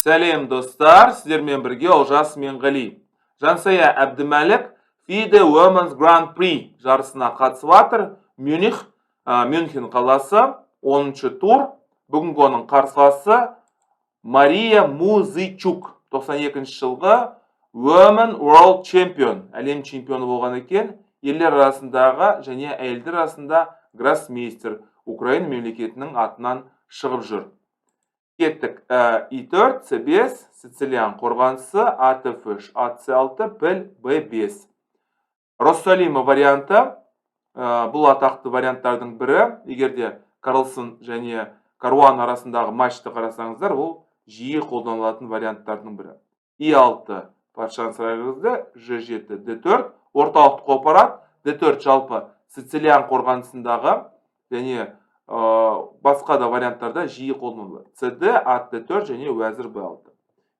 Сәлем достар, сіздермен бірге Олжас Менғали. Жансая Әбдімәлік FIDE Women's Grand Prix жарысына қатысып жатыр. Мюнхен қаласы 10-шы тур. Бүгінгі оның қарсыласы Мария Музычук, 92-ші жылғы Women World Champion, әлем чемпионы болған екен. Ерлер арасындағы және әйелдер арасында гроссмейстер Украина мемлекетінің атынан шығып жүр. Кеттік. I4, C5, Сицилиан қорғанысы, ATF3, AC6, піл B5. Россолима варианты, бұл атақты варианттардың бірі. Егерде Карлсон және Каруан арасындағы матчты қарасаңыздар, ол жиі қолданылатын варианттардың бірі. I6, патшаның сарайғызды, G7, D4, орталықты қопарат, D4 жалпы Сицилиан қорғанысындағы және басқа да варианттарда жиі қолданылады. CD, AT4 және уәзір B6.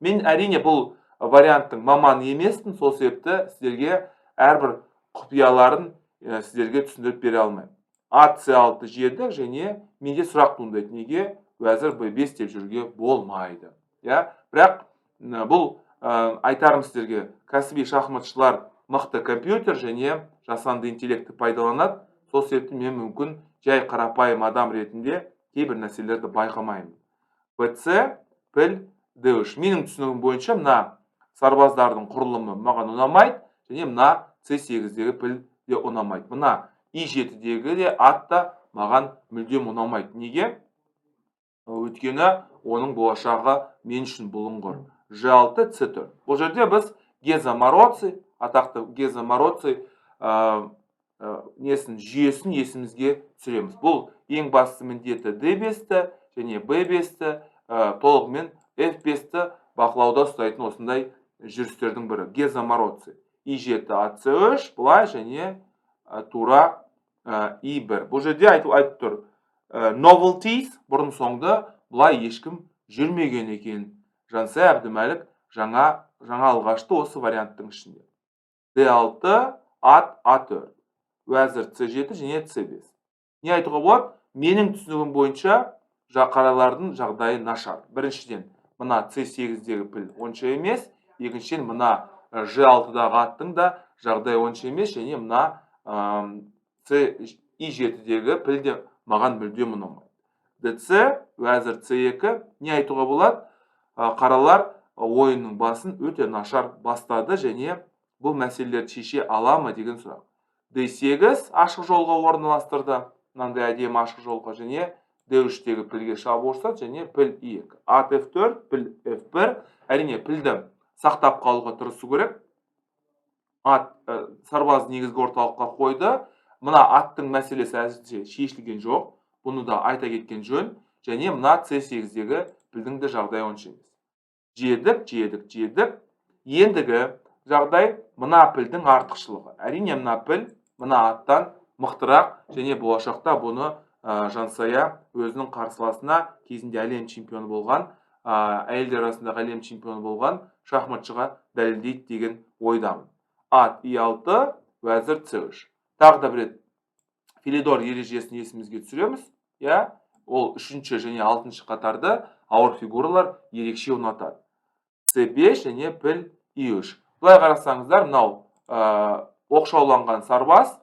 Мен әрине бұл варианттың маманы емеспін, сол себепті сіздерге әрбір құпияларын сіздерге түсіндіріп бере алмаймын. AC6 жеді және менде сұрақ туындайды, неге уәзір B5 деп жүруге болмайды. Бірақ бұл айтарым сіздерге, кәсіби шахматшылар мықты компьютер және жасанды интеллекті пайдаланады. Сол себепті мен мүмкін жай қарапайым адам ретінде кейбір нәрселерді байқамаймын. BC, піл D3. Менің түсінігім бойынша мына сарбаздардың құрылымы маған ұнамайды, және мына C8-дегі піл де ұнамайды. Мына I7-дегі де ат та маған мүлдем ұнамайды. Неге? Өйткені оның болашағы мен үшін бұлыңғыр. G6, C4. Бұл жерде біз Геза Мороци, атақты Геза Мороци жүйесін есімізге түсіреміз. Бұл ең басты міндеті D5-ті және B5-ті толығымен F5-ті бақылауда ұстайтын осындай жүрістердің бірі. Геза Мороци. I7, AC3, бұлай және тура I1. Бұл жерде айтып тұр. Novelties, бұрын соңды бұлай ешкім жүрмеген екен. Жансая Әбдімәлік жаңа алғашты осы варианттың ішінде. D6, ат A4. Уәзір C7 және C5. Не айтуға болады? Менің түсінігім бойынша қаралардың жағдайы нашар. Біріншіден, мына C8-дегі піл онша емес. Екіншіден, мына G6-дағы аттың да жағдайы онша емес. Және мына I7-дегі піл де маған мүлдем ұнамайды. DC, уәзір C2. Не айтуға болады? Қаралар ойынның басын өте нашар бастады және бұл мәселелерді шеше ала ма деген сұрақ. D8 ашық жолға орналастырды. Мынандай әдемі ашық жолға және D3-тегі пілге шабуыл жасады және піл I2. AT4, піл F1. Әрине пілді сақтап қалуға тырысу керек. Сарбаз негізгі орталыққа қойды. Мына аттың мәселесі әзірше шешілген жоқ. Бұны да айта кеткен жөн. Және мына C8-дегі пілдің де жағдайы онша емес. Жедік. Ендігі жағдай мына пілдің артықшылығы. Әрине мына піл мына аттан мықтырақ және болашақта бұны Жансая өзінің қарсыласына кезінде әлем чемпионы болған, әйелдер арасындағы әлем чемпионы болған шахматшыға дәлелдейді деген ойдамын. Ат I6, уәзір C3. Тағы да бір Филидор ережесін есімізге түсіреміз. Ол 3-ші және 6-ші қатарды ауыр фигуралар ерекше ұнатады. C5 және піл I3. Бұлай қарасаңыздар, мынау оқшауланған сарбаз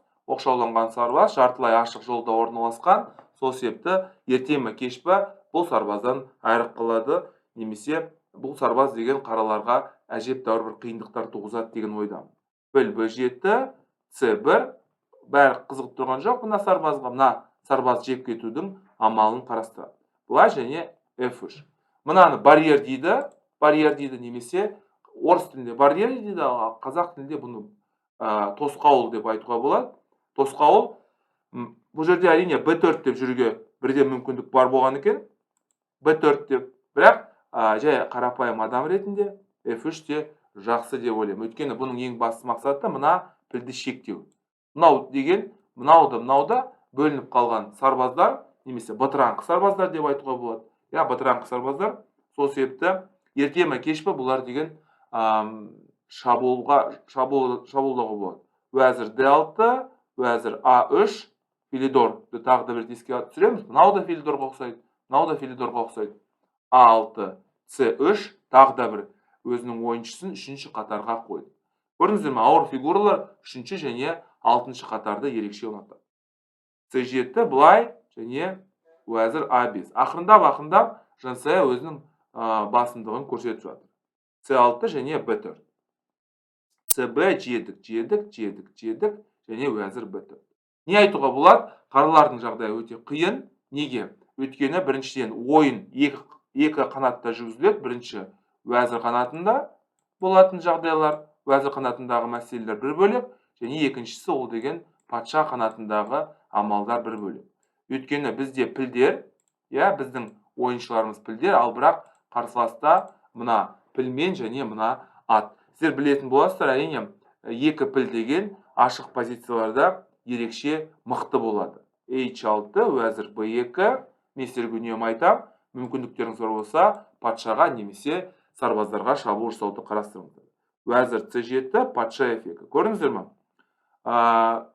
жартылай ашық жолда орналасқан. Сол себепті ерте ме кеш пе бұл сарбаздан айырып қалады, немесе бұл сарбаз деген қараларға әжептәуір бір қиындықтар туғызады деген ойдамын. Піл B7, C1. Бәрі қызығып тұрған жоқ мына сарбазға. Мына сарбаз жеп кетудің амалын қарастырады. Бұлай және F3. Мынаны барьер дейді, немесе орыс тілінде барьер дейді, қазақ тілінде бұны тосқауыл деп айтуға болады. Тосқауыл, бұл жерде әрине B4 деп жүруге бірде мүмкіндік бар болған екен. B4 деп, бірақ жай қарапайым адам ретінде F3 те жақсы деп ойлаймын. Өйткені бұның ең басты мақсаты мына пілді шектеу. Мынау деген, мынауда бөлініп қалған сарбаздар, немесе бытыраңқы сарбаздар деп айтуға болады. Бытыраңқы сарбаздар, сол себепті ерте ме кеш пе бұлар деген шабуылдауға болады. Уәзір D6, уәзір A3, Филидорды тағы да бір еске түсіреміз. Мынау да Филидорға ұқсайды. A6, C3, тағы да бір өзінің ойыншысын үшінші қатарға қойды. Көрдіңіздер ме, ауыр фигуралар үшінші және алтыншы қатарды ерекше ұнатады. С7 былай және уәзір А5. Ақырындап Жансая өзінің басымдығын көрсетіп жатыр. С6 және Б4. СБ жедік және уәзір Б4. Не айтуға болады? Қарылардың жағдайы өте қиын. Неге? Өйткені біріншіден ойын екі қанатта жүргізіледі. Бірінші уәзір қанатында болатын жағдайлар, уәзір қанатындағы мәселелер бір бөлек, және екіншісі ол деген патша қанатындағы амалдар бір бөлек. Өйткені бізде пілдер, біздің ойыншыларымыз пілдер, ал бірақ қарсыласта мына пілмен және мына ат. Сіздер білетін боласыздар, әрине, екі піл деген ашық позицияларда ерекше мықты болады. H6, уәзір B2, мен сіздерге үнемі айтам, мүмкіндіктеріңіз бар болса, патшаға немесе сарбаздарға шабуыл жасауды қарастырыңыздар. Уәзір C7, патша F2. Көрдіңіздер ме?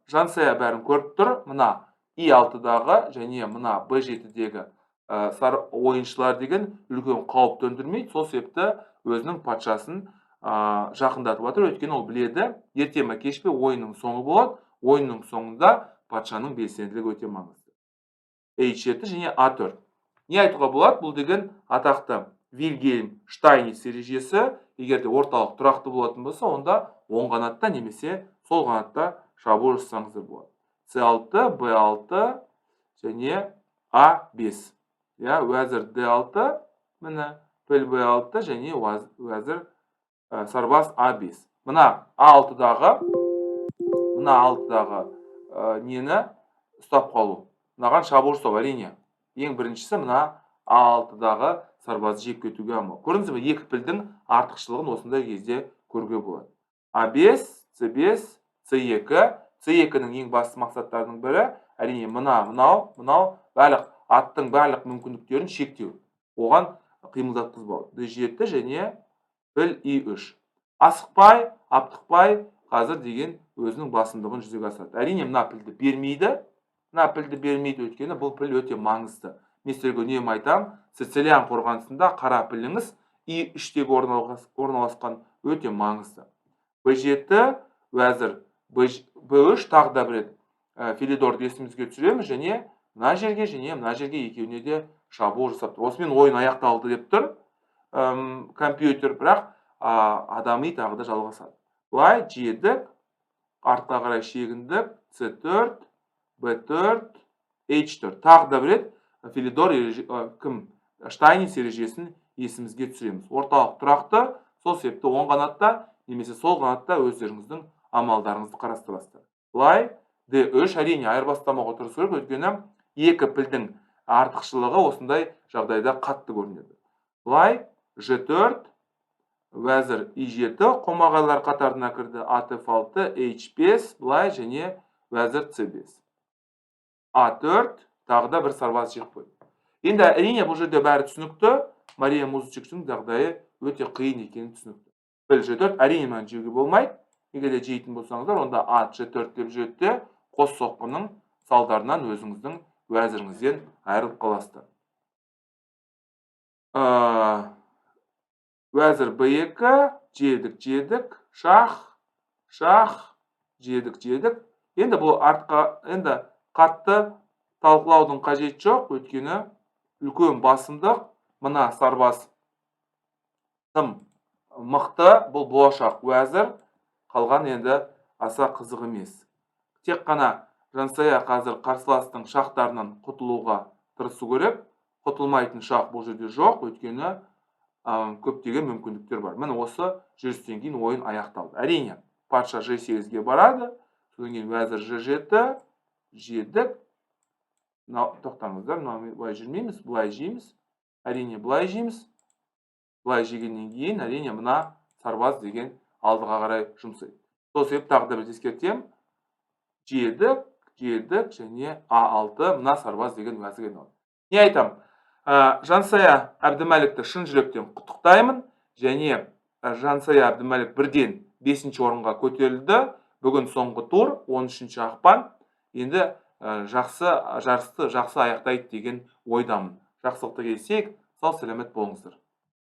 Жансая бәрін көріп тұр. Мына I6-дағы және мына B7-дегі ойыншылар деген үлкен қауіп төндірмейді. Сол себепті өзінің патшасын жақындатып жатыр. Өйткені ол біледі, ерте ме кеш пе ойынның соңы болады. Ойынның соңында патшаның белсенділігі өте маңызды. H7 және A4. Не айтуға болады? Бұл деген атақты Вильгельм Штайниц ережесі. Егер де орталық тұрақты болатын болса, онда оң қанатта немесе сол қанатта шабуыл жасаңыздар болады. C6, B6 және A5. Уәзір D6, міне піл B6 және уәзір сарбаз A5. Мына A6-дағы нені ұстап қалу. Мынаған шабуыл жасау, әрине. Ең біріншісі мына A6-дағы сарбаз жеп кетуге амал. Көрдіңіз бе, екі пілдің артықшылығын осындай кезде көруге болады. A5, C5, C2. C2-нің ең басты мақсаттарының бірі, әрине, мынау аттың барлық мүмкіндіктерін шектеу. Оған қимылдатқызбау. D7 және піл I3. Асықпай, аптықпай қазір деген өзінің басымдығын жүзеге асырады. Әрине, мына пілді бермейді, өйткені бұл піл өте маңызды. Мен сіздерге үнемі айтам, Сицилиян қорғанысында қара піліңіз I3-тегі орналасқан өте маңызды. B7, уәзір B3, тағы да бір Филидорды есімізге түсіреміз, және мына жерге екеуіне де шабуыл жасап тұр. Осымен ойын аяқталды деп тұр компьютер, бірақ адами тағы да жалғасады. Былай жедік, артқа қарай шегіндік, C4, B4, H4. Тағы да бір Филидор Штайниц ережесін есімізге түсіреміз. Орталық тұрақты, сол себепті оң қанатта немесе сол қанатта өздеріңіздің амалдарыңызды қарастырасыздар. Былай D3, әрине айырбастамауға тырысу керек, өйткені екі пілдің артықшылығы осындай жағдайда қатты көрінеді. Былай G4, уәзір I7, қомағайлар қатарына кірді. AF6, H5, былай және уәзір C5. A4, тағы да бір сарбаз жеп қойды. Енді әрине бұл жерде бәрі түсінікті. Мария Музычектің жағдайы өте қиын екені түсінікті. Піл G4, әрине мән жеуге болмайды. Егер де жейтін болсаңыздар, онда ат G4 деп жүреді, қос соққының салдарынан өзіңіздің уәзіріңізден айырылып қаласыздар. Уәзір B2, жедік, шах, жедік. Енді бұл қатты талқылаудың қажет жоқ, өйткені үлкен басымдық, мына сарбаз тым мықты, бұл болашақ уәзір, қалған енді аса қызық емес. Тек қана Жансая қазір қарсыластың шақтарынан құтылуға тырысу керек. Құтылмайтын шақ бұл жерде жоқ, өйткені көптеген мүмкіндіктер бар. Міне осы жүрістен кейін ойын аяқталды. Әрине, патша G8-ге барады, содан кейін уәзір G7, жедік. Тоқтаңыздар, былай жүрмейміз, былай жейміз. Әрине, былай жейміз. Былай жегеннен кейін, әрине, мына сарбаз деген алдыға қарай жұмсайды. Сол себеп тағы да бір ескертем. Жедік және A6, мына сарбаз деген уәзірге айналады. Не айтам? Жансая Әбдімәлікті шын жүректен құттықтаймын, және Жансая Әбдімәлік бірден 5-ші орынға көтерілді. Бүгін соңғы тур, 13-ші ақпан. Енді жарысты жақсы аяқтайды деген ойдамын. Жақсылықта келсек, сау сәлемет болыңыздар.